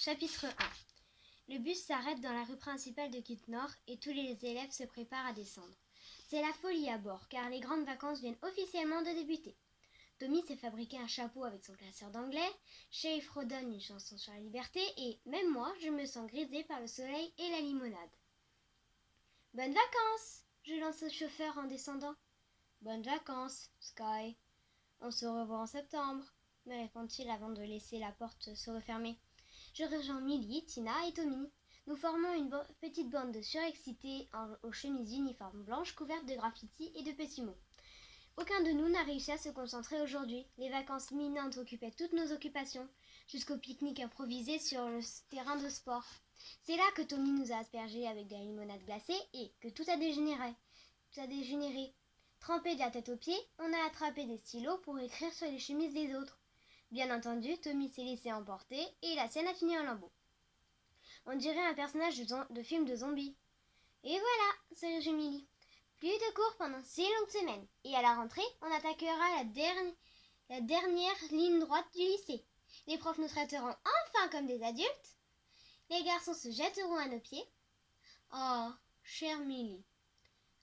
Chapitre 1. Le bus s'arrête dans la rue principale de Kitnor et tous les élèves se préparent à descendre. C'est la folie à bord car les grandes vacances viennent officiellement de débuter. Tommy s'est fabriqué un chapeau avec son classeur d'anglais, Shay fredonne une chanson sur la liberté et même moi je me sens grisée par le soleil et la limonade. Bonnes vacances, je lance au chauffeur en descendant. Bonnes vacances, Sky. On se revoit en septembre, me répond-il avant de laisser la porte se refermer. Je rejoins Millie, Tina et Tommy. Nous formons une petite bande de surexcités aux chemises uniformes blanches couvertes de graffitis et de petits mots. Aucun de nous n'a réussi à se concentrer aujourd'hui. Les vacances minantes occupaient toutes nos occupations, jusqu'au pique-nique improvisé sur le terrain de sport. C'est là que Tommy nous a aspergés avec de la limonade glacée et que tout a dégénéré. Trempés de la tête aux pieds, on a attrapé des stylos pour écrire sur les chemises des autres. Bien entendu, Tommy s'est laissé emporter et la scène a fini en lambeaux. On dirait un personnage de film de zombies. Et voilà, se réjouit Millie. Plus de cours pendant 6 longues semaines. Et à la rentrée, on attaquera la dernière ligne droite du lycée. Les profs nous traiteront enfin comme des adultes. Les garçons se jetteront à nos pieds. Oh, chère Millie,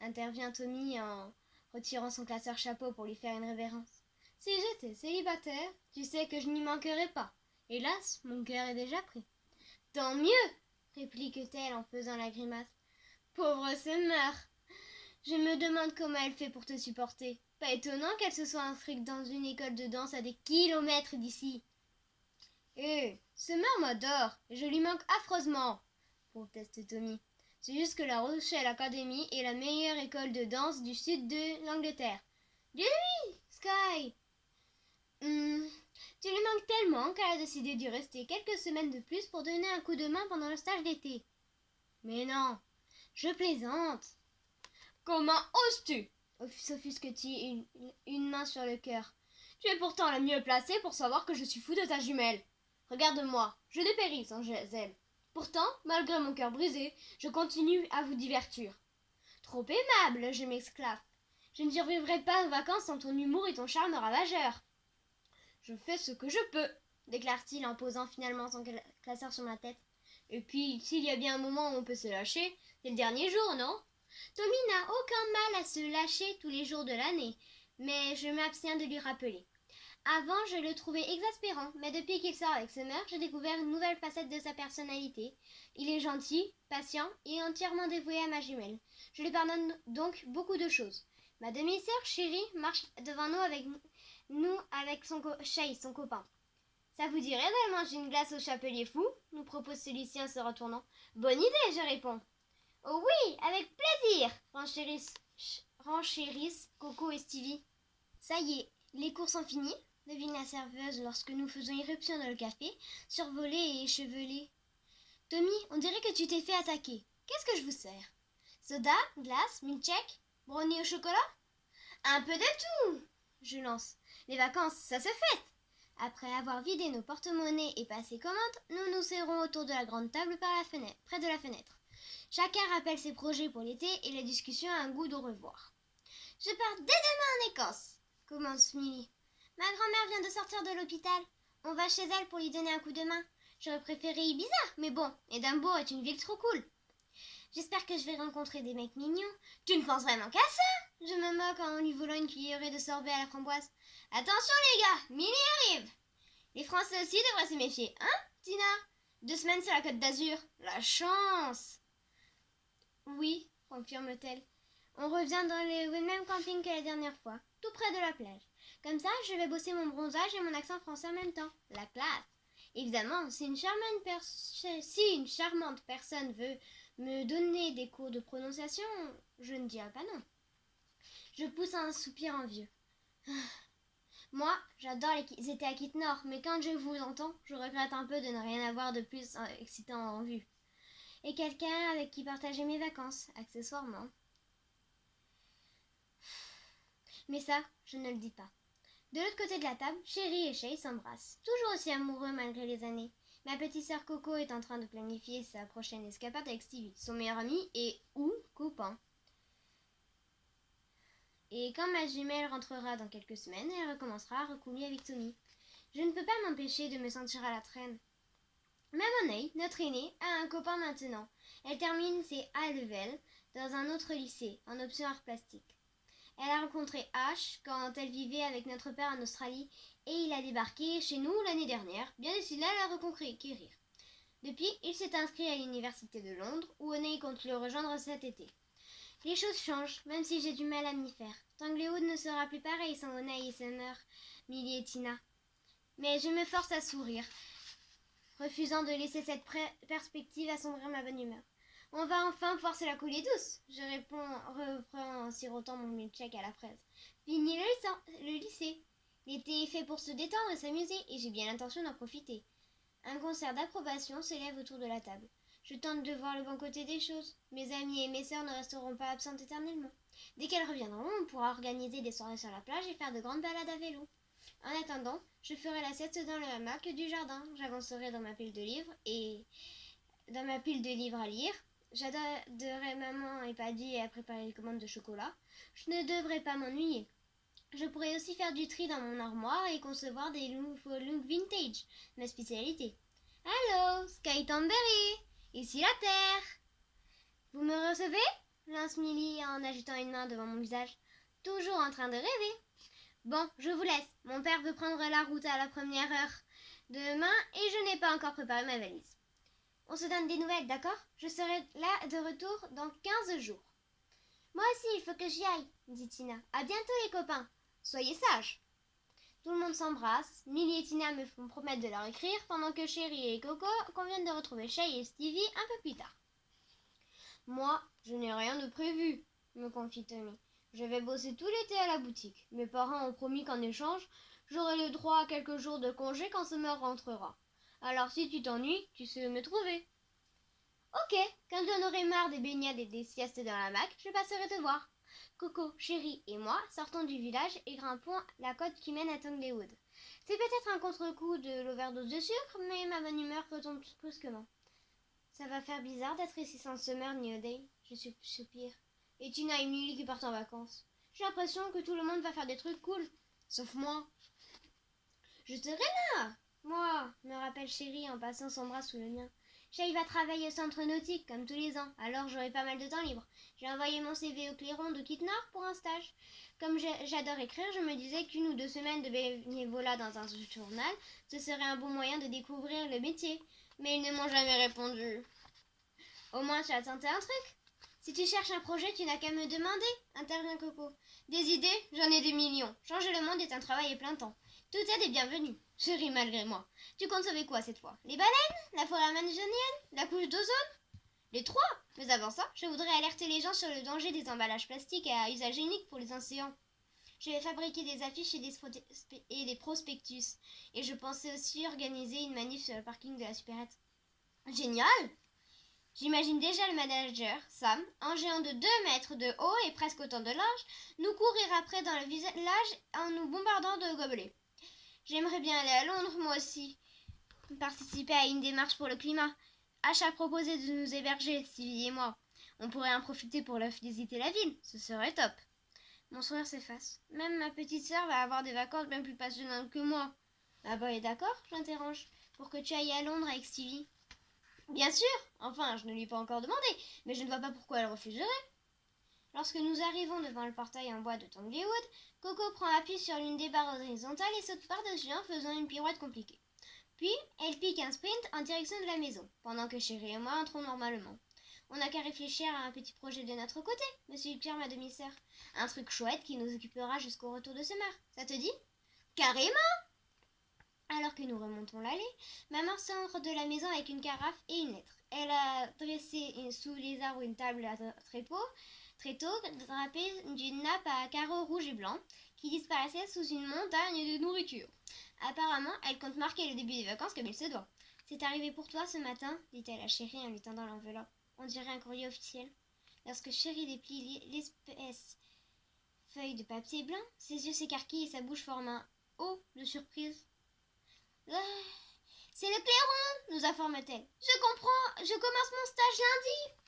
intervient Tommy en retirant son classeur chapeau pour lui faire une révérence. Si j'étais célibataire, tu sais que je n'y manquerais pas. Hélas, mon cœur est déjà pris. Tant mieux, réplique-t-elle en faisant la grimace. Pauvre Summer. Je me demande comment elle fait pour te supporter. Pas étonnant qu'elle se soit inscrite dans une école de danse à des kilomètres d'ici. Summer m'adore et je lui manque affreusement, proteste Tommy. C'est juste que la Rochelle Academy est la meilleure école de danse du sud de l'Angleterre. Dis-lui, Sky. Tu lui manques tellement qu'elle a décidé d'y rester quelques semaines de plus pour donner un coup de main pendant le stage d'été. Mais non, je plaisante. Comment oses-tu s'offusque-t-il une main sur le cœur. Tu es pourtant la mieux placée pour savoir que je suis fou de ta jumelle. Regarde-moi, je dépéris sans elle. Pourtant, malgré mon cœur brisé, je continue à vous divertir. Trop aimable, je m'exclave. Je ne survivrai pas aux vacances sans ton humour et ton charme ravageur. Je fais ce que je peux, déclare-t-il en posant finalement son classeur sur ma tête. Et puis, s'il y a bien un moment où on peut se lâcher, c'est le dernier jour, non? Tommy n'a aucun mal à se lâcher tous les jours de l'année, mais je m'abstiens de lui rappeler. Avant, je le trouvais exaspérant, mais depuis qu'il sort avec Summer, j'ai découvert une nouvelle facette de sa personnalité. Il est gentil, patient et entièrement dévoué à ma jumelle. Je lui pardonne donc beaucoup de choses. Ma demi-sœur chérie marche devant nous avec Shay, son copain. Ça vous dirait de manger une glace au chapelier fou nous propose celui-ci en se retournant. Bonne idée, je réponds. Oh oui, avec plaisir, renchérissent Coco et Stevie. Ça y est, les cours sont finis, devine la serveuse lorsque nous faisons irruption dans le café, survolé et échevelé. Tommy, on dirait que tu t'es fait attaquer. Qu'est-ce que je vous sers? Soda, glace, milkshake, brownie au chocolat? Un peu de tout, je lance. Les vacances, ça se fête. Après avoir vidé nos porte-monnaies et passé commande, nous nous serrons autour de la grande table près de la fenêtre. Chacun rappelle ses projets pour l'été et la discussion a un goût d'au revoir. Je pars dès demain en Écosse, commence Millie. Ma grand-mère vient de sortir de l'hôpital. On va chez elle pour lui donner un coup de main. J'aurais préféré Ibiza, mais bon, Édimbourg est une ville trop cool. J'espère que je vais rencontrer des mecs mignons. Tu ne penses vraiment qu'à ça? Je me moque en lui volant une cuillerée de sorbet à la framboise. Attention les gars, Millie arrive. Les Français aussi devraient se méfier, hein, Tina? 2 semaines sur la Côte d'Azur. La chance! Oui, confirme-t-elle. On revient dans le même camping que la dernière fois, tout près de la plage. Comme ça, je vais bosser mon bronzage et mon accent français en même temps. La classe! Évidemment, si une charmante personne veut me donner des cours de prononciation, je ne dirai pas non. Je pousse un soupir envieux. Moi, j'adore les étés à Kitnor, mais quand je vous entends, je regrette un peu de ne rien avoir de plus excitant en vue. Et quelqu'un avec qui partager mes vacances, accessoirement. Mais ça, je ne le dis pas. De l'autre côté de la table, Chéri et Shay s'embrassent, toujours aussi amoureux malgré les années. Ma petite sœur Coco est en train de planifier sa prochaine escapade avec Stevie, son meilleur ami et ou copain. Et quand ma jumelle rentrera dans quelques semaines, elle recommencera à recouler avec Tommy. Je ne peux pas m'empêcher de me sentir à la traîne. Mamonei, notre aînée, a un copain maintenant. Elle termine ses A-level dans un autre lycée, en option art plastique. Elle a rencontré Ash quand elle vivait avec notre père en Australie et il a débarqué chez nous l'année dernière, bien décidé à la reconquérir. Depuis, il s'est inscrit à l'université de Londres où Onei compte le rejoindre cet été. Les choses changent, même si j'ai du mal à m'y faire. Tanglewood ne sera plus pareil sans Onei et sa mère, Millie et Tina. Mais je me force à sourire, refusant de laisser cette perspective assombrir ma bonne humeur. On va enfin pouvoir se la couler douce, je reprends en sirotant mon milkshake à la fraise. Fini le lycée. L'été est fait pour se détendre et s'amuser, et j'ai bien l'intention d'en profiter. Un concert d'approbation s'élève autour de la table. Je tente de voir le bon côté des choses. Mes amis et mes sœurs ne resteront pas absentes éternellement. Dès qu'elles reviendront, on pourra organiser des soirées sur la plage et faire de grandes balades à vélo. En attendant, je ferai la sieste dans le hamac du jardin. J'avancerai dans ma pile de livres à lire. J'adorerai maman et Paddy à préparer les commandes de chocolat. Je ne devrais pas m'ennuyer. Je pourrais aussi faire du tri dans mon armoire et concevoir des nouveaux looks vintage, ma spécialité. Allô, Sky Thornberry, ici la Terre. Vous me recevez lance Millie en agitant une main devant mon visage. Toujours en train de rêver. Bon, je vous laisse. Mon père veut prendre la route à la première heure demain et je n'ai pas encore préparé ma valise. On se donne des nouvelles, d'accord? Je serai là de retour dans 15 jours. Moi aussi, il faut que j'y aille, dit Tina. À bientôt les copains. Soyez sages. Tout le monde s'embrasse. Millie et Tina me font promettre de leur écrire pendant que Chérie et Coco conviennent de retrouver Shay et Stevie un peu plus tard. Moi, je n'ai rien de prévu, me confie Tommy. Je vais bosser tout l'été à la boutique. Mes parents ont promis qu'en échange, j'aurai le droit à quelques jours de congé quand Summer rentrera. Alors si tu t'ennuies, tu sais où me trouver. Ok, quand j'en aurai marre des baignades et des siestes dans la Mac, je passerai te voir. Coco, Chérie et moi sortons du village et grimpons la côte qui mène à Tanglewood. C'est peut-être un contre-coup de l'overdose de sucre, mais ma bonne humeur retombe brusquement. Ça va faire bizarre d'être ici sans Summer ni O'Day, je soupire. Et Tina et Millie qui partent en vacances. J'ai l'impression que tout le monde va faire des trucs cool, sauf moi. Je serai là, moi, me rappelle Chérie en passant son bras sous le mien. Shay va travailler au centre nautique comme tous les ans, alors j'aurai pas mal de temps libre. J'ai envoyé mon CV au Clairon de Kitnor pour un stage. Comme j'adore écrire, je me disais qu'une ou 2 semaines de bénévolat dans un journal, ce serait un bon moyen de découvrir le métier. Mais ils ne m'ont jamais répondu. Au moins tu as tenté un truc. Si tu cherches un projet, tu n'as qu'à me demander, intervient Coco. Des idées, j'en ai des millions. Changer le monde est un travail à plein temps. Toute aide est bienvenue. Je ris malgré moi. Tu comptes sauver quoi cette fois? Les baleines? La forêt amazonienne? La couche d'ozone? Les trois. Mais avant ça, je voudrais alerter les gens sur le danger des emballages plastiques à usage unique pour les océans. Je vais fabriquer des affiches et des prospectus. Et je pensais aussi organiser une manif sur le parking de la supérette. Génial! J'imagine déjà le manager, Sam, un géant de 2 mètres de haut et presque autant de large, nous courir après dans le village en nous bombardant de gobelets. J'aimerais bien aller à Londres, moi aussi, participer à une démarche pour le climat. H a proposé de nous héberger, Sylvie et moi. On pourrait en profiter pour visiter la ville, ce serait top. Mon sourire s'efface. Même ma petite sœur va avoir des vacances bien plus passionnantes que moi. Ah bah, est d'accord, j'interroge, pour que tu ailles à Londres avec Stevie. Bien sûr, enfin, je ne lui ai pas encore demandé, mais je ne vois pas pourquoi elle refuserait. Lorsque nous arrivons devant le portail en bois de Tanglewood, Coco prend appui sur l'une des barres horizontales et saute par-dessus en faisant une pirouette compliquée. Puis, elle pique un sprint en direction de la maison, pendant que Chérie et moi entrons normalement. On n'a qu'à réfléchir à un petit projet de notre côté, me suggère ma demi-sœur. Un truc chouette qui nous occupera jusqu'au retour de Summer. Ça te dit? Carrément! Alors que nous remontons l'allée, maman sort de la maison avec une carafe et une lettre. Elle a dressé sous les arbres une table à tréteaux drapée d'une nappe à carreaux rouges et blancs qui disparaissait sous une montagne de nourriture. Apparemment, elle compte marquer le début des vacances comme il se doit. C'est arrivé pour toi ce matin, dit-elle à Chérie en lui tendant l'enveloppe. On dirait un courrier officiel. Lorsque Chérie déplie l'espèce feuille de papier blanc, ses yeux s'écarquillent et sa bouche forme un O de surprise. C'est le clairon, nous informe-t-elle. Je comprends, je commence mon stage lundi.